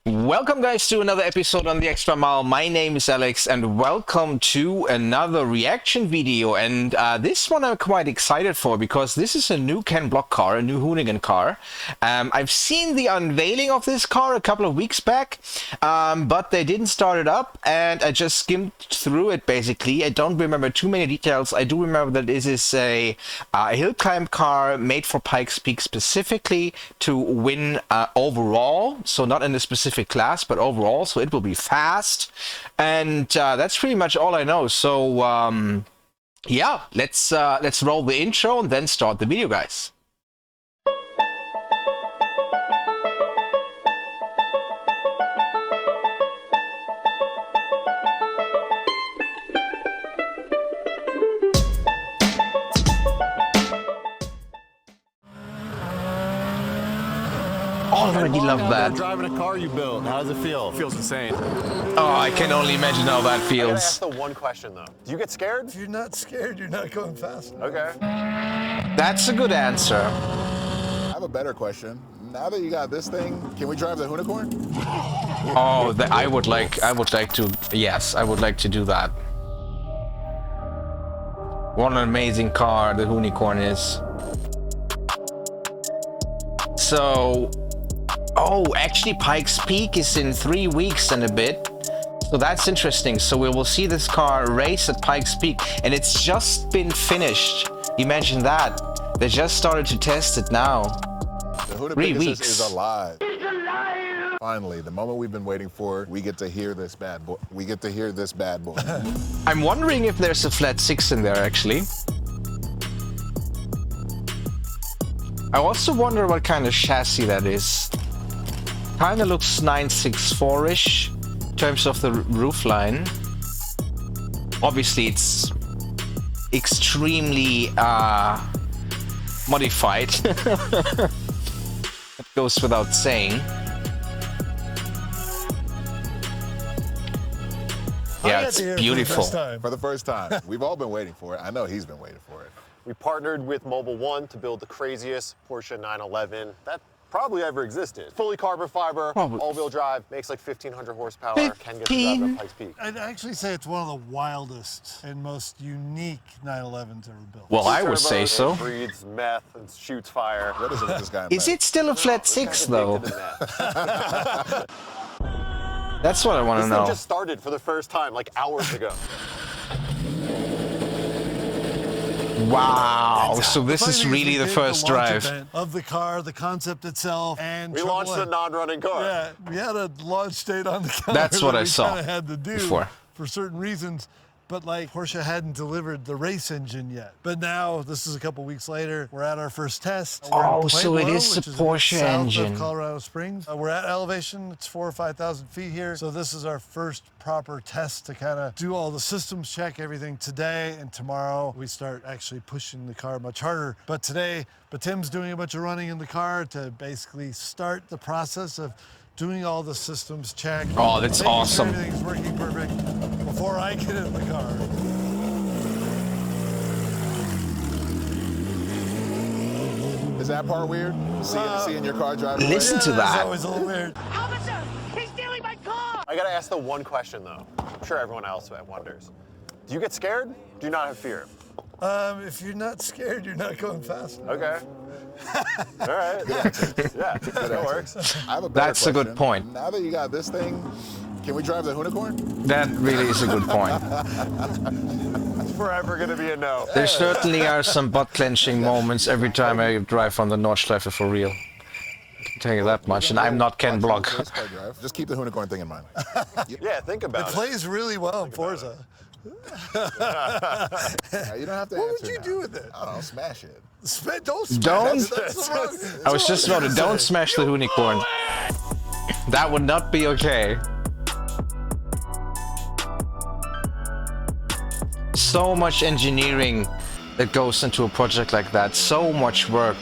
Welcome guys to another episode on the Extra Mile. My name is Alex and welcome to another reaction video, and this one I'm quite excited for because this is a new Ken Block car, a new Hoonigan car. I've seen the unveiling of this car a couple of weeks back, but they didn't start it up and I just skimmed through it basically. I don't remember too many details. I do remember that this is a hill climb car made for Pikes Peak specifically to win overall, so not in a specific class but overall, so it will be fast, and that's pretty much all I know. So yeah, let's roll the intro and then start the video, guys. Already love that. Driving a car you built, how does it feel? It feels insane. Oh, I can only imagine how that I gotta feels. ask the one question though. Do you get scared? If you're not scared, you're not going fast. Okay. That's a good answer. I have a better question. Now that you got this thing, can we drive the Hoonicorn? Oh, I would like to. Yes, I would like to do that. What an amazing car the Hoonicorn is. So, oh, actually Pikes Peak is in 3 weeks and a bit. So that's interesting. So we will see this car race at Pikes Peak, and it's just been finished. Imagine that. They just started to test it now. The 3 Hoonipigasus weeks. is alive. It's alive! Finally, the moment we've been waiting for, we get to hear this bad boy. We get to hear this bad boy. I'm wondering if there's a flat 6 in there actually. I also wonder what kind of chassis that is. Kinda looks 964-ish in terms of the roofline. Obviously it's extremely modified. It goes without saying. Yeah, it's beautiful. For the first time. We've all been waiting for it. I know he's been waiting for it. We partnered with Mobile One to build the craziest Porsche 911 that probably ever existed. Fully carbon fiber, all-wheel drive, makes like 1,500 horsepower. Ken gets to drive it at Pikes Peak. I'd actually say it's one of the wildest and most unique 911s ever built. Well, I would say so. It breathes meth and shoots fire. What is it with this guy? Is it still a flat 6 though? That's what I want to This know. thing just started for the first time like hours ago. Wow, so this is really the first drive. Of the car, the concept itself, and We launched a non-running car. Yeah, we had a launch date on the car. That's what that I we saw kinda had to do before. for certain reasons. But like Porsche hadn't delivered the race engine yet. But now, this is a couple weeks later, we're at our first test. Oh, so it is a which Porsche south engine. of Colorado Springs. We're at elevation, it's 4,000 or 5,000 feet here. So this is our first proper test to kind of do all the systems check, everything today, and tomorrow we start actually pushing the car much harder. But Tim's doing a bunch of running in the car to basically start the process of doing all the systems check. Oh, that's making sure awesome. everything's working perfect before I get in the car. Is that part weird? Seeing your car drive away? Listen to That's that. always a little weird. Officer, he's stealing my car! I gotta ask the one question though. I'm sure everyone else wonders. Do you get scared? Do you not have fear? If you're not scared, you're not going fast. Okay. All right. Yeah, that works. I have a better That's a good question. point. Now that you got this thing, can we drive the Hoonicorn? That really is a good point. It's forever gonna be a no. There certainly are some butt-clenching moments every time I drive on the Nordschleife for real. I can tell you that much, and I'm not Ken Block. Just keep the Hoonicorn thing in mind. Yeah, think about It it. plays really well in Forza. You don't have to What answer would you now. do with it? I don't know, smash it. Don't smash. Don't- That's the wrong- I was just about to don't smash the Hoonicorn. That would not be okay. So much engineering that goes into a project like that. So much work.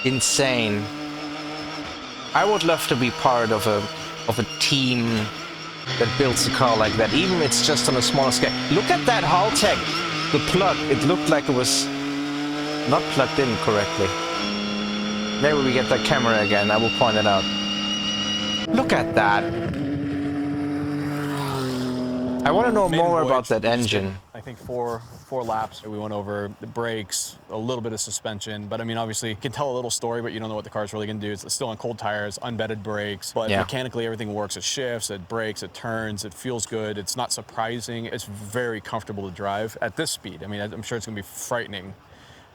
Insane. I would love to be part of a team that builds a car like that, even if it's just on a smaller scale. Look at that hull tech. The plug, it looked like it was not plugged in correctly. Maybe we get that camera again, I will point it out. Look at that. I want to know Maiden more voyage, about that we just did, engine. I think four laps. We went over the brakes, a little bit of suspension, but I mean, obviously, you can tell a little story, but you don't know what the car's really going to do. It's still on cold tires, unbedded brakes, but mechanically everything works. It shifts, it brakes, it turns, it feels good. It's not surprising. It's very comfortable to drive at this speed. I mean, I'm sure it's going to be frightening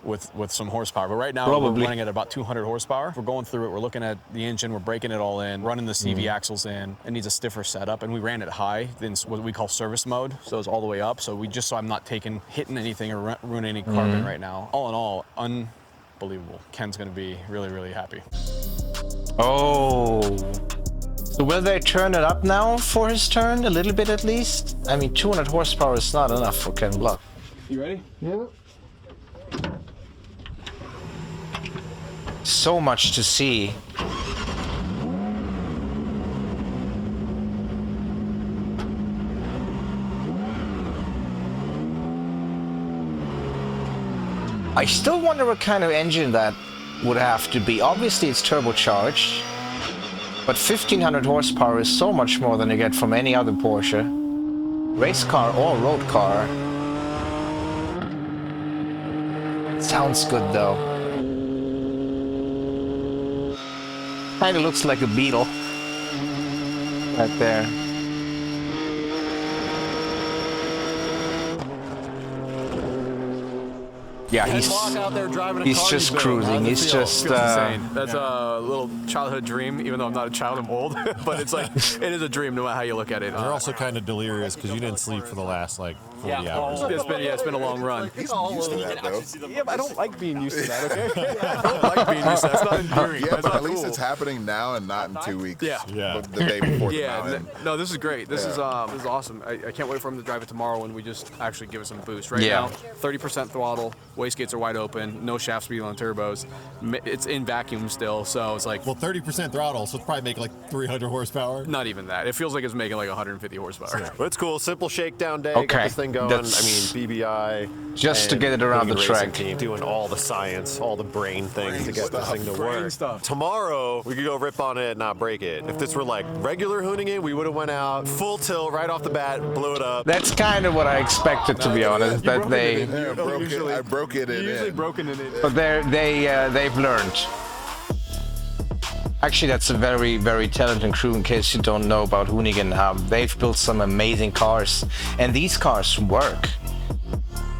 with some horsepower, but right now we're running at about 200 horsepower. We're going through it, we're looking at the engine, we're breaking it all in, running the CV axles in. It needs a stiffer setup, and we ran it high in what we call service mode, so it's all the way up, so I'm not hitting anything or ruining any carbon right now. All in all, unbelievable. Ken's gonna be really, really happy. Oh. So will they turn it up now for his turn, a little bit at least? I mean, 200 horsepower is not enough for Ken Block. You ready? Yeah. So much to see. I still wonder what kind of engine that would have to be. Obviously it's turbocharged, but 1500 horsepower is so much more than you get from any other Porsche, race car or road car. Sounds good though. Kinda looks like a Beetle right there. Yeah, he's just cruising. He's just insane. That's a little childhood dream, even though I'm not a child, I'm old. But it's like, it is a dream no matter how you look at it. You're also kind of delirious because you didn't sleep for the last like 40 hours. It's been a long run. He's used to that, though. Yeah, but I don't like being used to that, okay? I don't like being used to that. It's not endearing. Yeah, That's but not at least cool. it's happening now and not in 2 weeks. Yeah. The day before the mountain. No, this is great. This is awesome. I can't wait for him to drive it tomorrow when we just actually give it some boost. Right now, 30% throttle, wastegates are wide open, no shaft speed on turbos. It's in vacuum still, so it's like... Well, 30% throttle, so it's probably making like 300 horsepower. Not even that. It feels like it's making like 150 horsepower. But it's cool. Simple shakedown day. Okay, Got this thing going. that's- I mean, BBI. Just to and get it around the Hoonigan Racing track. Team doing all the science, all the brain things to get this thing to work. stuff. Tomorrow, we could go rip on it and not break it. If this were like regular Hoonigan, we would have went out full tilt right off the bat, blew it up. That's kind of what I expected, to be honest. That they, Yeah, I broke it in. Usually broken in it. but they've learned. Actually, that's a very, very talented crew. In case you don't know about Hoonigan, they've built some amazing cars, and these cars work.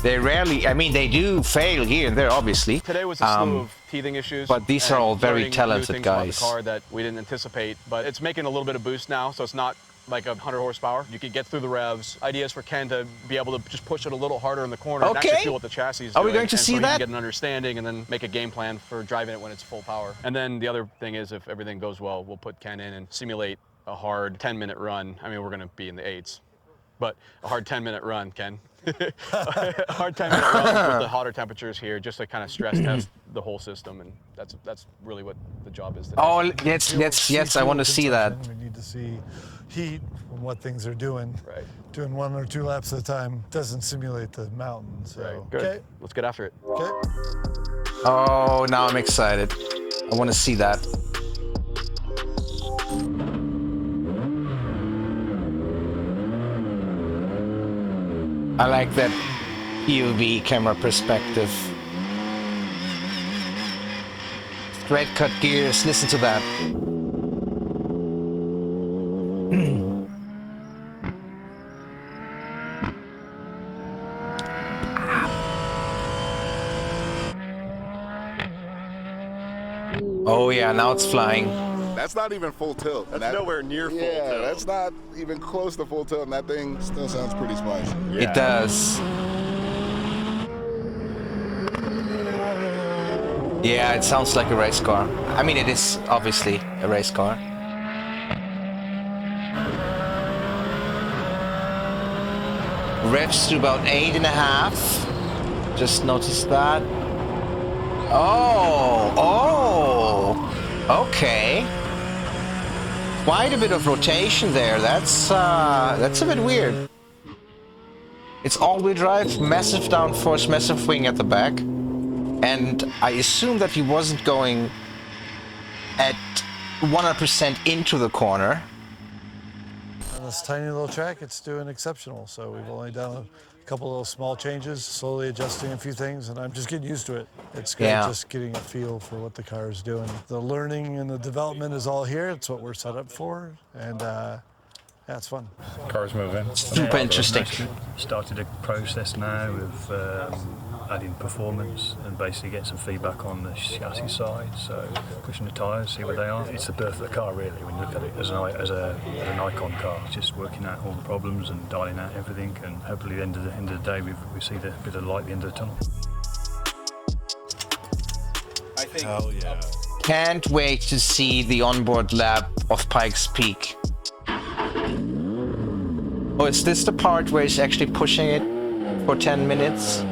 They rarely, I mean, they do fail here and there, obviously. Today was a slew of teething issues. but these are and all very learning new talented things about guys. the car that we didn't anticipate, but it's making a little bit of boost now, so it's not like 100 horsepower. You can get through the revs. Ideas for Ken to be able to just push it a little harder in the corner and Okay. actually feel what the chassis is Are we doing, going to and see so he that? can get an understanding and then make a game plan for driving it when it's full power. And then the other thing is, if everything goes well, we'll put Ken in and simulate a hard 10-minute run. I mean, we're going to be in the 8s, but a hard 10-minute run, Ken. A hard 10-minute run with the hotter temperatures here, just to kind of stress test the whole system, and that's really what the job is today. Oh, yes, I want to see that. We need to see heat and what things are doing. Right. Doing 1 or 2 laps at a time doesn't simulate the mountain. So Right. Good. okay, Let's get after it. okay. Oh, now I'm excited. I want to see that. I like that POV camera perspective. Straight cut gears, listen to that. Oh yeah, now it's flying. That's not even full tilt. That's nowhere near full tilt. That's not even close to full tilt, and that thing still sounds pretty spicy. It does. Yeah, it sounds like a race car. I mean, it is obviously a race car. Revs to about 8.5. Just noticed that. Oh, okay. Quite a bit of rotation there. That's a bit weird. It's all-wheel drive, massive downforce, massive wing at the back. And I assume that he wasn't going at 100% into the corner. On this tiny little track, it's doing exceptional. So we've only done a couple little small changes, slowly adjusting a few things, and I'm just getting used to it. It's great just getting a feel for what the car is doing. The learning and the development is all here. It's what we're set up for, and yeah, it's fun. Car's moving. Super interesting. Started a process now of adding performance and basically getting some feedback on the chassis side. So pushing the tyres, see where they are. It's the birth of the car really when you look at it as an icon car. It's just working out all the problems and dialing out everything, and hopefully at the end of the day we see the bit of light at the end of the tunnel. Hell yeah. Can't wait to see the onboard lap of Pikes Peak. Oh, is this the part where he's actually pushing it for 10 minutes?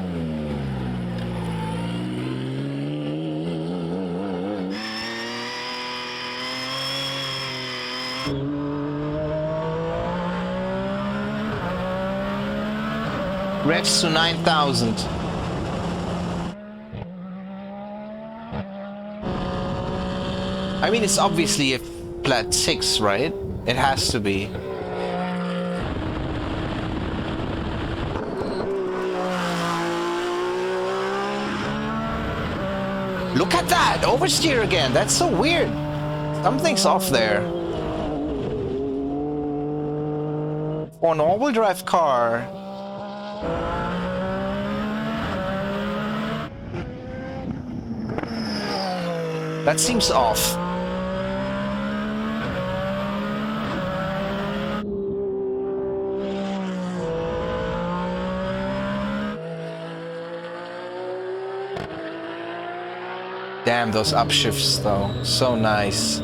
Revs to 9,000. I mean, it's obviously a flat 6, right? It has to be. Look at that! Oversteer again! That's so weird! Something's off there. For an all-wheel drive car... that seems off. Damn, those upshifts though. So nice.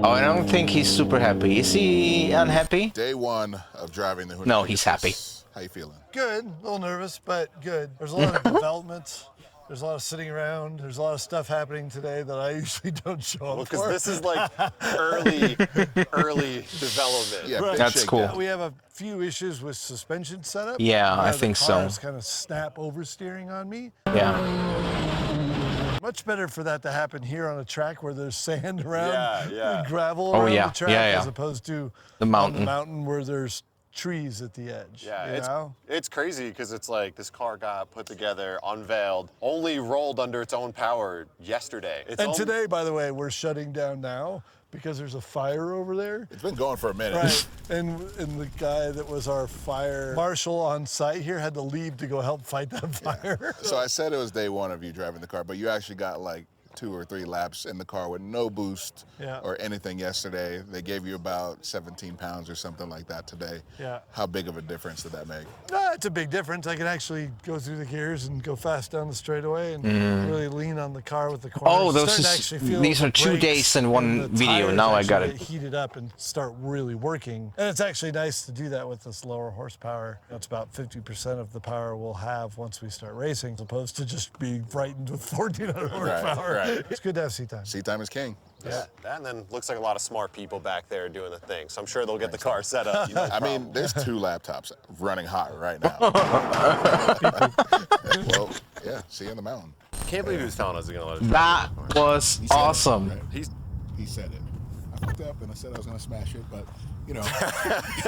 Oh, I don't think he's super happy. Is he unhappy? Day one of driving the Hoonigan. No, he's happy. How you feeling? Good, a little nervous, but good. There's a lot of development. There's a lot of sitting around. There's a lot of stuff happening today that I usually don't show up for. Because this is like early development. Yeah, Right. That's cool. We have a few issues with suspension setup. Yeah, I think so. The car's kind of snap oversteering on me. Yeah. Much better for that to happen here on a track where there's sand around, and gravel Oh, around yeah. the track, Yeah, yeah. as opposed to The on mountain. the mountain where there's trees at the edge. Yeah, you know? it's crazy because it's like this car got put together, unveiled, only rolled under its own power yesterday. And today, by the way, we're shutting down now because there's a fire over there. It's been going for a minute. Right, and the guy that was our fire marshal on site here had to leave to go help fight that fire. So I said it was day one of you driving the car, but you actually got like 2 or 3 laps in the car with no boost or anything yesterday. They gave you about 17 pounds or something like that today. Yeah. How big of a difference did that make? It's a big difference. I can actually go through the gears and go fast down the straightaway and really lean on the car with the corners. Oh, these are 2 days in one video. Now I got it. Heated up and start really working. And it's actually nice to do that with this lower horsepower. It's about 50% of the power we'll have once we start racing, as opposed to just being frightened with 1,400 horsepower. Right. It's good to have seat time. Seat time is king. Yeah, and then looks like a lot of smart people back there doing the thing. So I'm sure they'll get the car set up. I mean, there's 2 laptops running hot right now. Well, yeah, see you in the mountain. Can't believe he was telling us he's gonna let us. That was awesome. He said it. I fucked up and I said I was gonna smash it, but you know.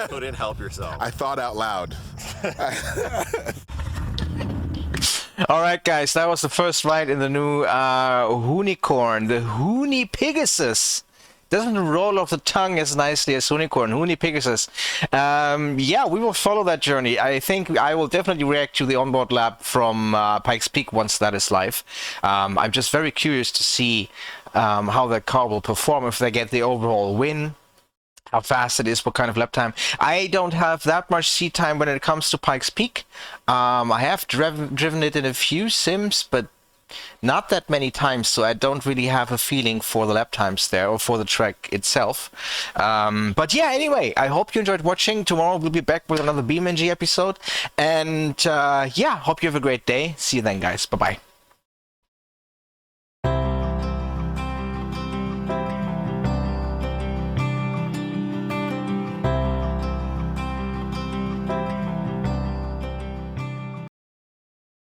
Couldn't help yourself. I thought out loud. All right, guys, that was the first ride in the new Hoonicorn, the Hoonipigasus. Doesn't roll off the tongue as nicely as Hoonicorn, Hoonipigasus. Yeah, we will follow that journey. I think I will definitely react to the onboard lap from Pikes Peak once that is live. I'm just very curious to see how that car will perform if they get the overall win. How fast it is, what kind of lap time. I don't have that much seat time when it comes to Pikes Peak. I have driven it in a few sims, but not that many times, so I don't really have a feeling for the lap times there or for the track itself. But yeah, anyway, I hope you enjoyed watching. Tomorrow we'll be back with another BeamNG episode. And yeah, hope you have a great day. See you then, guys. Bye-bye.